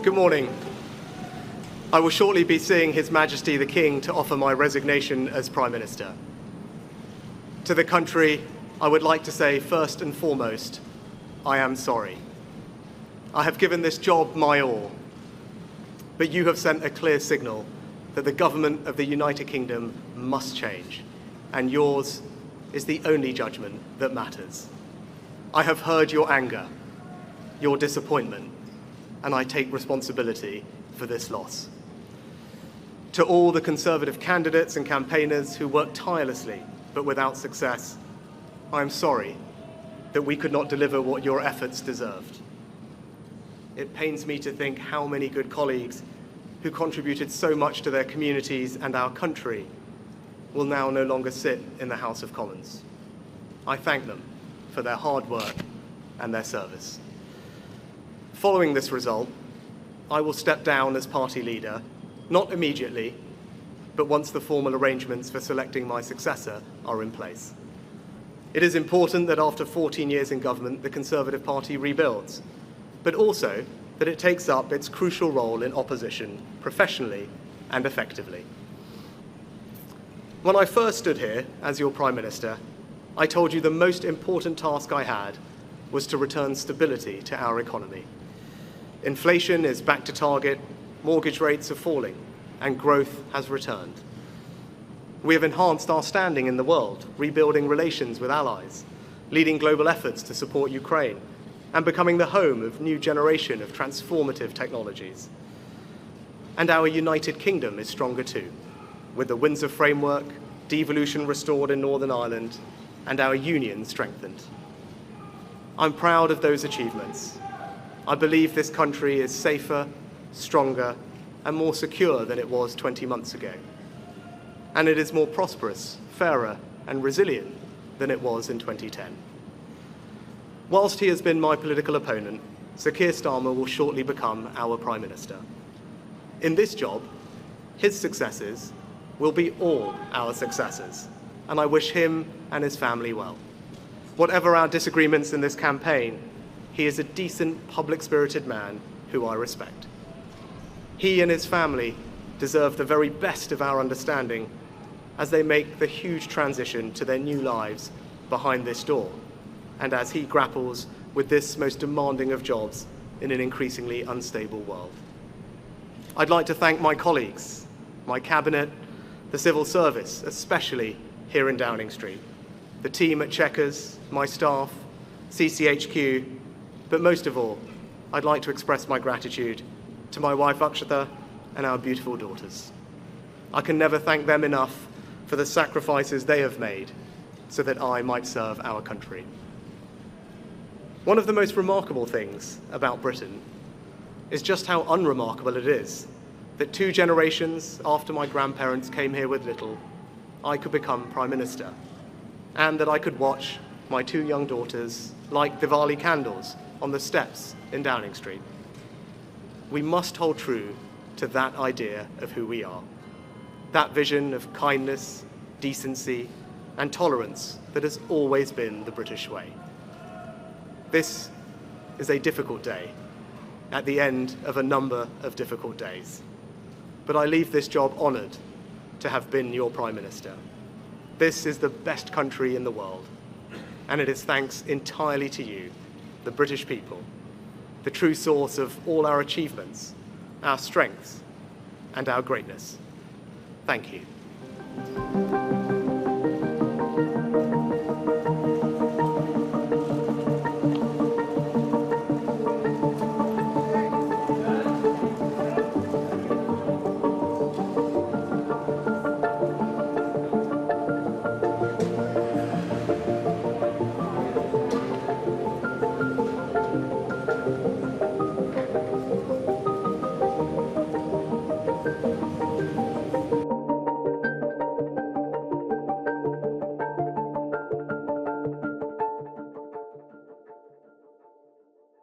Good morning. I will shortly be seeing His Majesty the King to offer my resignation as Prime Minister. To the country, I would like to say first and foremost, I am sorry. I have given this job my all, but you have sent a clear signal that the government of the United Kingdom must change, and yours is the only judgment that matters. I have heard your anger, your disappointment, and I take responsibility for this loss. To all the Conservative candidates and campaigners who worked tirelessly but without success, I am sorry that we could not deliver what your efforts deserved. It pains me to think how many good colleagues who contributed so much to their communities and our country will now no longer sit in the House of Commons. I thank them for their hard work and their service. Following this result, I will step down as party leader, not immediately, but once the formal arrangements for selecting my successor are in place. It is important that after 14 years in government, the Conservative Party rebuilds, but also that it takes up its crucial role in opposition professionally and effectively. When I first stood here as your Prime Minister, I told you the most important task I had was to return stability to our economy. Inflation is back to target, mortgage rates are falling, and growth has returned. We have enhanced our standing in the world, rebuilding relations with allies, leading global efforts to support Ukraine, and becoming the home of a new generation of transformative technologies. And our United Kingdom is stronger too, with the Windsor Framework, devolution restored in Northern Ireland, and our union strengthened. I'm proud of those achievements. I believe this country is safer, stronger, and more secure than it was 20 months ago. And it is more prosperous, fairer, and resilient than it was in 2010. Whilst he has been my political opponent, Sir Keir Starmer will shortly become our Prime Minister. In this job, his successes will be all our successors, and I wish him and his family well. Whatever our disagreements in this campaign, he is a decent, public-spirited man who I respect. He and his family deserve the very best of our understanding as they make the huge transition to their new lives behind this door, and as he grapples with this most demanding of jobs in an increasingly unstable world. I'd like to thank my colleagues, my cabinet, the civil service, especially here in Downing Street, the team at Chequers, my staff, CCHQ, but most of all, I'd like to express my gratitude to my wife Akshata and our beautiful daughters. I can never thank them enough for the sacrifices they have made so that I might serve our country. One of the most remarkable things about Britain is just how unremarkable it is that 2 generations after my grandparents came here with little, I could become Prime Minister, and that I could watch my 2 young daughters light Diwali candles on the steps in Downing Street. We must hold true to that idea of who we are, that vision of kindness, decency, and tolerance that has always been the British way. This is a difficult day, at the end of a number of difficult days. But I leave this job honoured to have been your Prime Minister. This is the best country in the world, and it is thanks entirely to you, the British people, the true source of all our achievements, our strengths, and our greatness. Thank you.